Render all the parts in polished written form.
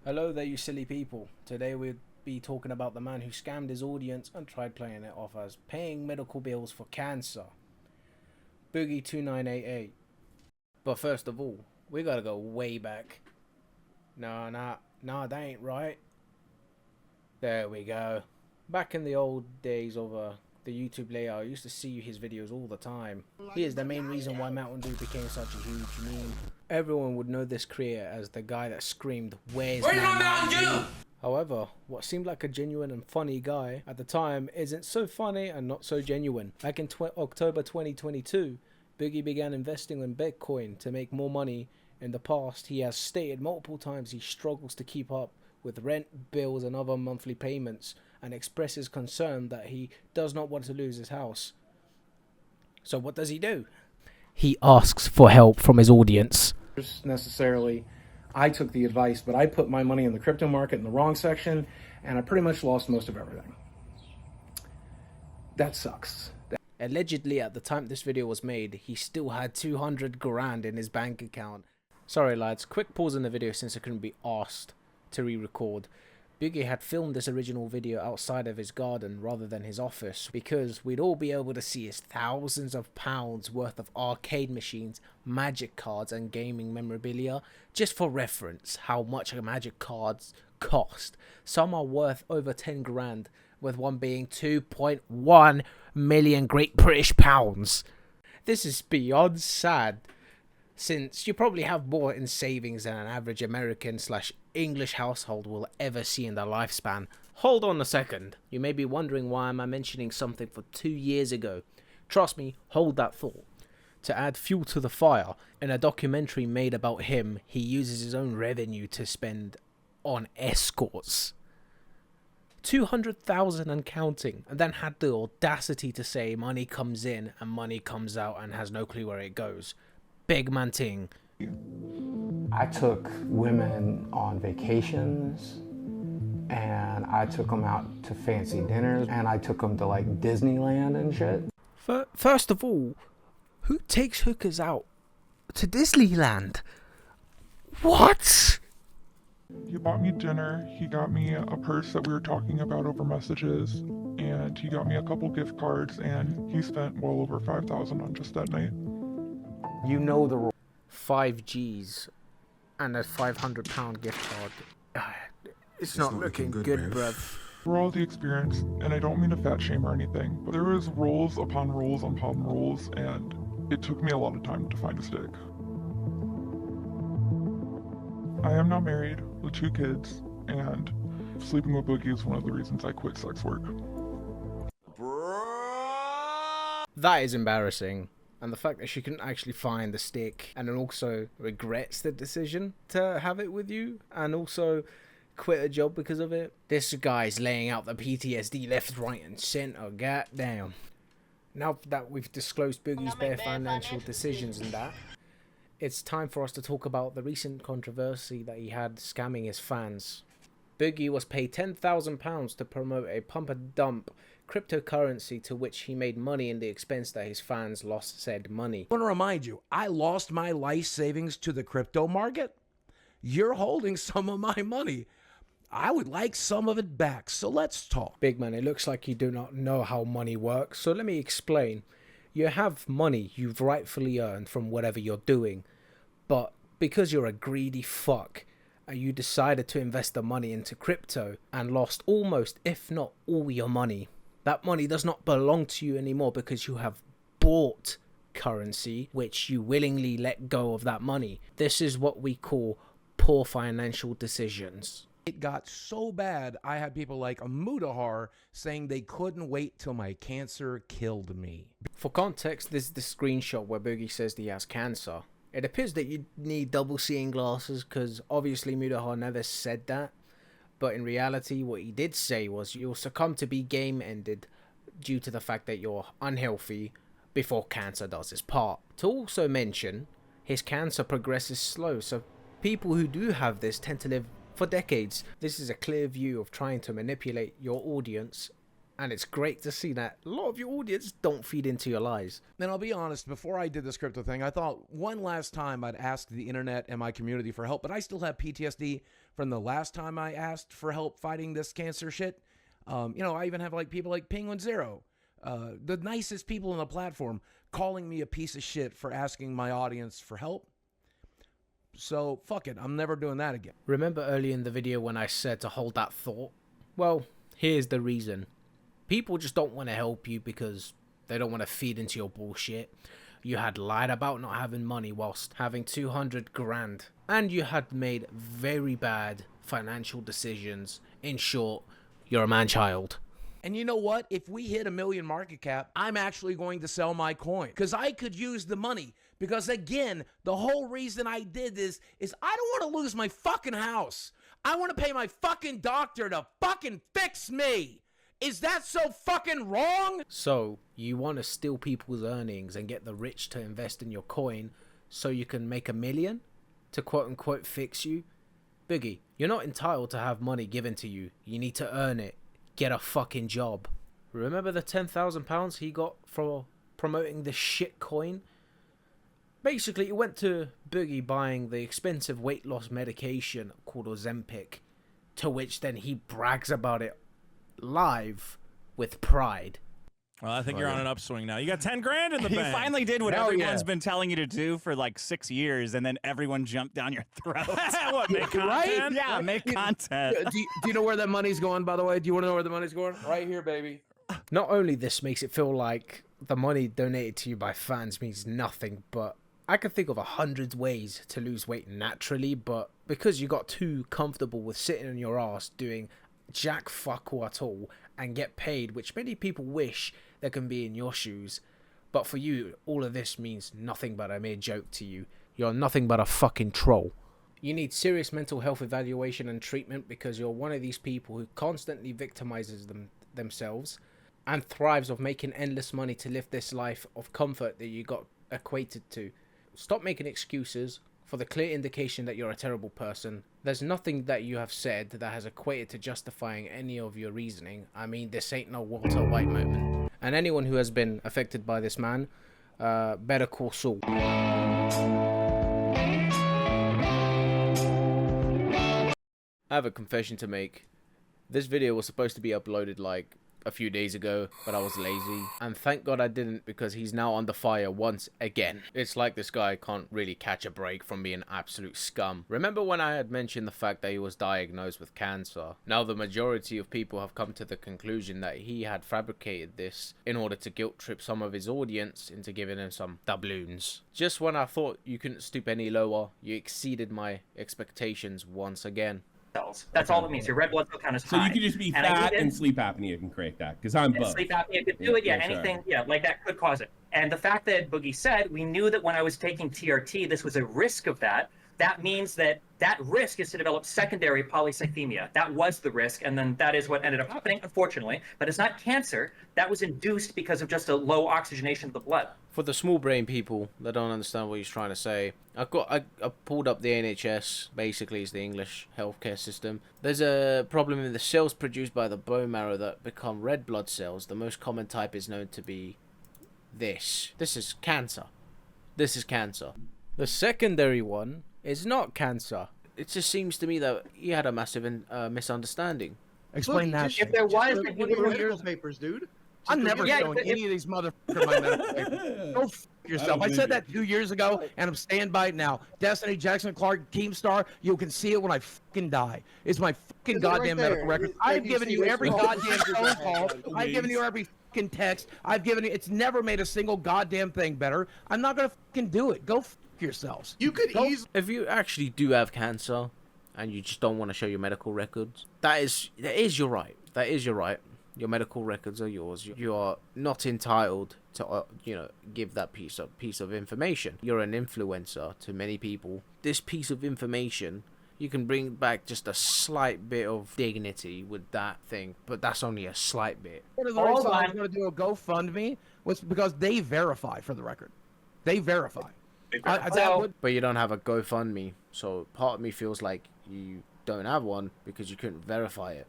Hello there, you silly people. Today we'll be talking about the man who scammed his audience and tried playing it off as paying medical bills for cancer. Boogie2988. But first of all, we gotta go way back. Nah, that ain't right. There we go. Back in the old days of the YouTube layout, I used to see his videos all the time. He is the main reason why Mountain Dew became such a huge meme. Everyone would know this creator as the guy that screamed, "Where's my Mountain Dew?" However, what seemed like a genuine and funny guy at the time isn't so funny and not so genuine. Back in October 2022, Boogie began investing in Bitcoin to make more money. In the past, he has stated multiple times he struggles to keep up with rent, bills and other monthly payments, and expresses concern that he does not want to lose his house. So what does he do? He asks for help from his audience. Necessarily, I took the advice, but I put my money in the crypto market in the wrong section, and I pretty much lost most of everything. That sucks. Allegedly, at the time this video was made, he still had 200 grand in his bank account. Sorry lads, quick pause in the video since I couldn't be asked to re-record. Boogie had filmed this original video outside of his garden rather than his office because we'd all be able to see his thousands of pounds worth of arcade machines, magic cards and gaming memorabilia. Just for reference, how much magic cards cost. Some are worth over 10 grand, with one being 2.1 million Great British pounds. This is beyond sad, since you probably have more in savings than an average American/English household will ever see in their lifespan. Hold on a second. You may be wondering why am I mentioning something for 2 years ago. Trust me, hold that thought. To add fuel to the fire, in a documentary made about him, he uses his own revenue to spend on escorts. 200,000 and counting, and then had the audacity to say money comes in and money comes out and has no clue where it goes. Big man ting. I took women on vacations, and I took them out to fancy dinners, and I took them to like Disneyland and shit. First of all, who takes hookers out to Disneyland? What? He bought me dinner, he got me a purse that we were talking about over messages, and he got me a couple gift cards, and he spent well over 5,000 on just that night. You know the rules. 5 G's and a £500 gift card. It's not looking good, bruv. For all the experience, and I don't mean to fat shame or anything, but there was rules upon rules upon rules, and it took me a lot of time to find a stick. I am now married with 2 kids, and sleeping with Boogie is one of the reasons I quit sex work. That is embarrassing. And the fact that she couldn't actually find the stick and then also regrets the decision to have it with you and also quit a job because of it. This guy's laying out the PTSD left, right and centre. Goddamn. Now that we've disclosed Boogie's bare financial decisions and that, it's time for us to talk about the recent controversy that he had scamming his fans. Boogie was paid £10,000 to promote a pump and dump cryptocurrency to which he made money in the expense that his fans lost said money. I want to remind you, I lost my life savings to the crypto market. You're holding some of my money. I would like some of it back, so let's talk. Big man, it looks like you do not know how money works, so let me explain. You have money you've rightfully earned from whatever you're doing, but because you're a greedy fuck, and you decided to invest the money into crypto and lost almost, if not all your money. That money does not belong to you anymore because you have bought currency, which you willingly let go of that money. This is what we call poor financial decisions. It got so bad, I had people like Mudahar saying they couldn't wait till my cancer killed me. For context, this is the screenshot where Boogie says that he has cancer. It appears that you need double seeing glasses because obviously Mudahar never said that. But in reality, what he did say was you'll succumb to be game ended due to the fact that you're unhealthy before cancer does its part. To also mention, his cancer progresses slow, so people who do have this tend to live for decades. This is a clear view of trying to manipulate your audience And it's great to see that a lot of your audience don't feed into your lies. And I'll be honest, before I did this crypto thing, I thought one last time I'd ask the internet and my community for help, but I still have PTSD from the last time I asked for help fighting this cancer shit. You know, I even have like people like Penguin Zero, the nicest people on the platform, calling me a piece of shit for asking my audience for help. So fuck it, I'm never doing that again. Remember earlier in the video when I said to hold that thought? Well, here's the reason. People just don't want to help you because they don't want to feed into your bullshit. You had lied about not having money whilst having 200 grand. And you had made very bad financial decisions. In short, you're a man-child. And you know what? If we hit 1 million market cap, I'm actually going to sell my coin because I could use the money. Because again, the whole reason I did this is I don't want to lose my fucking house. I want to pay my fucking doctor to fucking fix me. Is that so fucking wrong? So, you want to steal people's earnings and get the rich to invest in your coin so you can make 1 million to quote-unquote fix you? Boogie, you're not entitled to have money given to you. You need to earn it. Get a fucking job. Remember the £10,000 he got for promoting this shit coin? Basically, it went to Boogie buying the expensive weight loss medication called Ozempic, to which then he brags about it live with pride. Well, I think you're on an upswing now. You got 10 grand in the bank. You finally did what Hell everyone's yeah. been telling you to do for like 6 years, and then everyone jumped down your throat. What, make content? Yeah, make content. Do you know where that money's going, by the way? Do you want to know where the money's going? Right here, baby. Not only this makes it feel like the money donated to you by fans means nothing, but I can think of 100 ways to lose weight naturally, but because you got too comfortable with sitting on your ass doing jack fuck all at all and get paid, which many people wish they can be in your shoes, but for you, all of this means nothing but a mere joke to you. You're nothing but a fucking troll. You need serious mental health evaluation and treatment because you're one of these people who constantly victimizes themselves and thrives of making endless money to live this life of comfort that you got equated to. Stop making excuses for the clear indication that you're a terrible person. There's nothing that you have said that has equated to justifying any of your reasoning. I mean, this ain't no Walter White moment. And anyone who has been affected by this man, better call Saul. I have a confession to make. This video was supposed to be uploaded like a few days ago, but I was lazy, and thank God I didn't because he's now under fire once again. It's like this guy can't really catch a break from being absolute scum. Remember when I had mentioned the fact that he was diagnosed with cancer? Now the majority of people have come to the conclusion that he had fabricated this in order to guilt trip some of his audience into giving him some doubloons. Just when I thought you couldn't stoop any lower, you exceeded my expectations once again. Cells. That's all it means. Your red blood cell count is high. So you could just be fat and sleep apnea can create that, because I'm both. Sleep apnea could do it, yeah. Sure. Anything, yeah, like that could cause it. And the fact that Boogie said, we knew that when I was taking TRT, this was a risk of that. That means that that risk is to develop secondary polycythemia. That was the risk, and then that is what ended up happening, unfortunately. But it's not cancer. That was induced because of just a low oxygenation of the blood. For the small brain people that don't understand what he's trying to say, I pulled up the NHS, basically it's the English healthcare system. There's a problem in the cells produced by the bone marrow that become red blood cells. The most common type is known to be this. This is cancer. This is cancer. The secondary one is not cancer. It just seems to me that he had a massive misunderstanding. Explain that. If there was, Look at your medical papers, dude. I'm never Yeah, showing if- any of these motherfuckers my medical papers. Go f yourself. I said that 2 years ago, and I'm standing by it now. Destiny, Jackson Clark, Keemstar, you can see it when I fucking die. It's my fucking Is it right goddamn there? medical record. Is it- I've you given see you this? every Oh, goddamn this is phone right call. there. I've given you every fucking text. I've given you. It's never made a single goddamn thing better. I'm not gonna fucking do it. Go f yourselves. You could Go- easily. If you actually do have cancer and you just don't want to show your medical records, that is your right. That is your right. Your medical records are yours. You are not entitled to, give that piece of information. You're an influencer to many people. This piece of information, you can bring back just a slight bit of dignity with that thing, but that's only a slight bit. One of the Hold reasons I was on. going to do a GoFundMe was because they verify for the record. They verify. So- But you don't have a GoFundMe, so part of me feels like you don't have one because you couldn't verify it.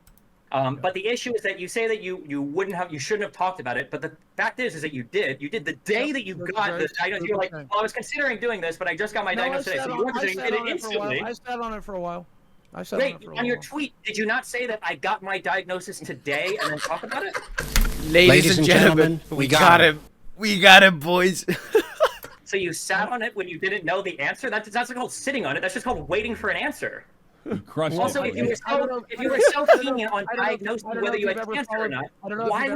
But the issue is that you say that you shouldn't have talked about it. But the fact is that you did. You did the day that you got the diagnosis. You're like, well, I was considering doing this, but I just got my diagnosis today. So you weren't doing it instantly. I sat on it for a while. Wait, on your tweet, did you not say that I got my diagnosis today and then talk about it? Ladies and gentlemen, we got him. We got him, boys. So you sat on it when you didn't know the answer? That's not called sitting on it. That's just called waiting for an answer. Also, if you were so keen on diagnosing whether you had cancer or not, why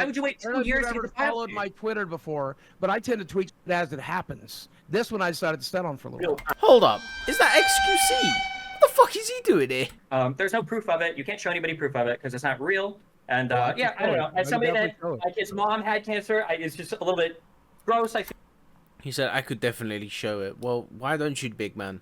would you wait 2 years to get the followed my Twitter before, but I tend to tweet as it happens. This one I decided to stand on for a little while. Hold up. Is that XQC? What the fuck is he doing here? There's no proof of it. You can't show anybody proof of it because it's not real. And yeah, I don't know. As somebody that like his mom had cancer, it's just a little bit gross. He said I could definitely show it. Well, why don't you, big man?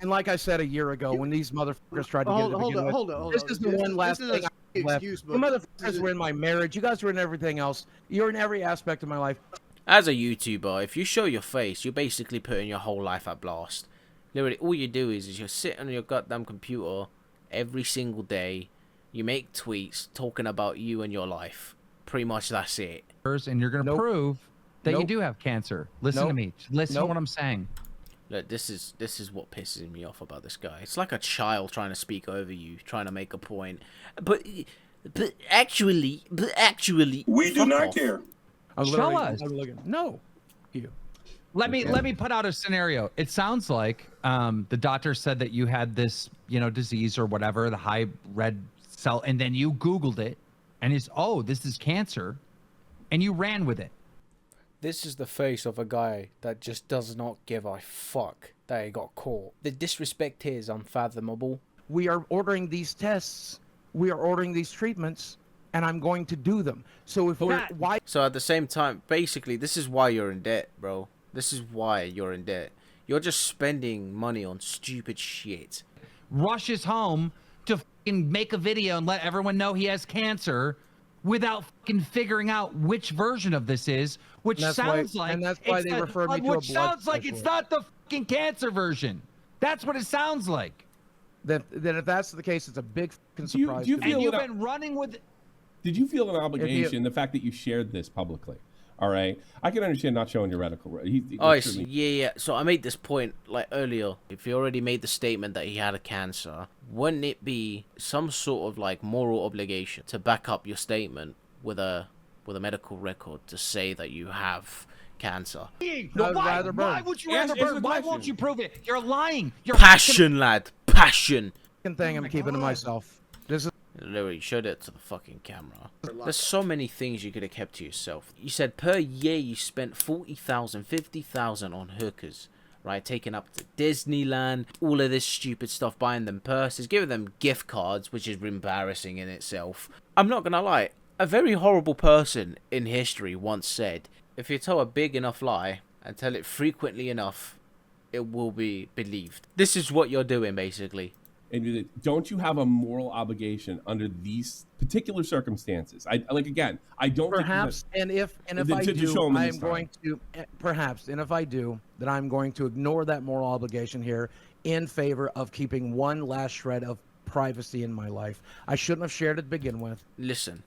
And like I said a year ago, when these motherfuckers tried to get it to begin with, this is the one last thing I left. You motherfuckers were in my marriage. You guys were in everything else. You're in every aspect of my life. As a YouTuber, if you show your face, you're basically putting your whole life at blast. Literally, all you do is you're sitting on your goddamn computer every single day. You make tweets talking about you and your life. Pretty much that's it. And you're going to prove that you do have cancer. Listen to me. Listen to what I'm saying. Look, this is what pisses me off about this guy. It's like a child trying to speak over you, trying to make a point. But actually, we do not care. Show us. No. You. Let me put out a scenario. It sounds like the doctor said that you had this, disease or whatever, the high red cell, and then you Googled it, and this is cancer, and you ran with it. This is the face of a guy that just does not give a fuck that he got caught. The disrespect here is unfathomable. We are ordering these tests. We are ordering these treatments, and I'm going to do them. So why? So at the same time, basically, this is why you're in debt, bro. This is why you're in debt. You're just spending money on stupid shit. Rushes home to fucking make a video and let everyone know he has cancer without fucking figuring out which version of this is, which sounds like, and that's why they refer me to a blood which sounds like it's not the fucking cancer version. That's what it sounds like. Then if that's the case, it's a big fucking surprise. And you've been running with. Did you feel an obligation, the fact that you shared this publicly? All right, I can understand not showing your medical. Yeah. So I made this point like earlier. If he already made the statement that he had a cancer, wouldn't it be some sort of like moral obligation to back up your statement with a medical record to say that you have cancer? No, why would you rather burn? Why won't you prove it? You're lying. You're passion, lad. Passion. Thing I'm keeping to myself. This is. Literally showed it to the fucking camera. There's so many things you could have kept to yourself. You said per year you spent 40,000, 50,000 on hookers, right? Taking up to Disneyland, all of this stupid stuff, buying them purses, giving them gift cards, which is embarrassing in itself. I'm not gonna lie, a very horrible person in history once said, if you tell a big enough lie and tell it frequently enough, it will be believed. This is what you're doing, basically. And don't you have a moral obligation under these particular circumstances? I don't perhaps, and if I do, I'm going to perhaps, and if I do, then I'm going to ignore that moral obligation here in favor of keeping one last shred of privacy in my life. I shouldn't have shared it to begin with. Listen,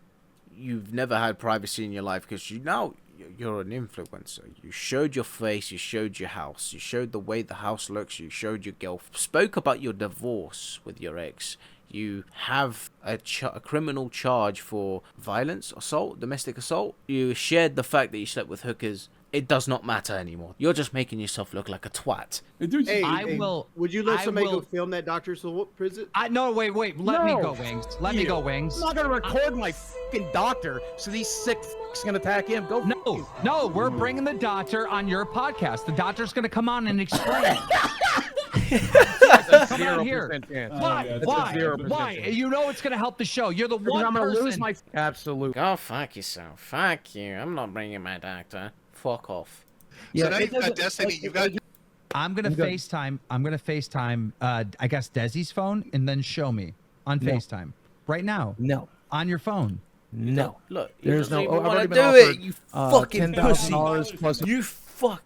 you've never had privacy in your life because you're an influencer. You showed your face, you showed your house, you showed the way the house looks, you showed your girlfriend, spoke about your divorce with your ex. You have a criminal charge for violence, assault, domestic assault. You shared the fact that you slept with hookers. It does not matter anymore. You're just making yourself look like a twat. Hey, would you let somebody go film that Dr. prison? No, wait. Let me go, Wings. Let me go, Wings. I'm not going to record my fucking doctor so these sick fucks can attack him. Go. No, we're bringing the doctor on your podcast. The doctor's going to come on and explain. Come on here. Why? You know it's going to help the show. You're the one I'm going person. to lose my absolute. Go fuck yourself. Fuck you. I'm not bringing my doctor. Fuck off. Yeah, so now you've got Destiny. You've got. I'm gonna FaceTime. I guess Desi's phone, and then show me on FaceTime right now. No. On your phone. No. Look, there's no. I want to do it. You fucking pussy.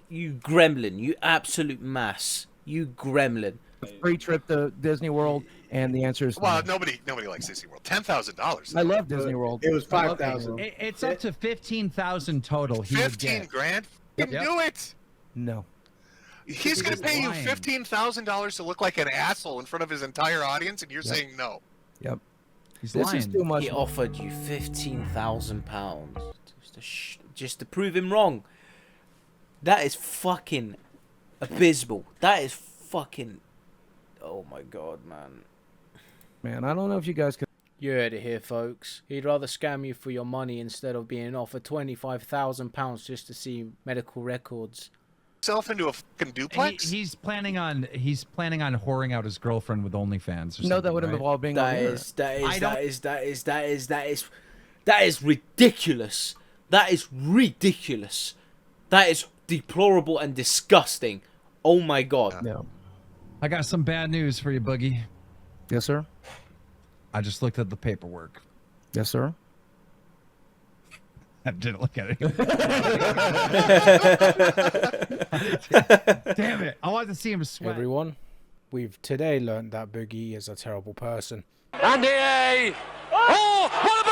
You gremlin. You absolute mass. You gremlin. free trip to Disney World, and the answer is well, no. nobody likes Disney World. $10,000. I love Disney World. It was 5,000. It's up to 15,000 total. 15 grand. You can do it. No. He's going to pay you $15,000 to look like an asshole in front of his entire audience, and you're saying no. Yep. He's This lying. is too much. He offered you £15,000 just to prove him wrong. That is fucking abysmal. That is fucking. Oh my god, man. Man, I don't know if you guys can. You heard it here, folks. He'd rather scam you for your money instead of being offered £25,000 just to see medical records. Self into a fucking duplex. He's planning on whoring out his girlfriend with OnlyFans. Or something, No, that would have right? involved being That is ridiculous. That is ridiculous. That is deplorable and disgusting. Oh my god. Yeah. I got some bad news for you, Boogie. Yes, sir. I just looked at the paperwork. Yes, sir. I didn't look at it. Damn it. I wanted to see him sweat. Everyone, we've today learned that Boogie is a terrible person. Andy! Oh, what about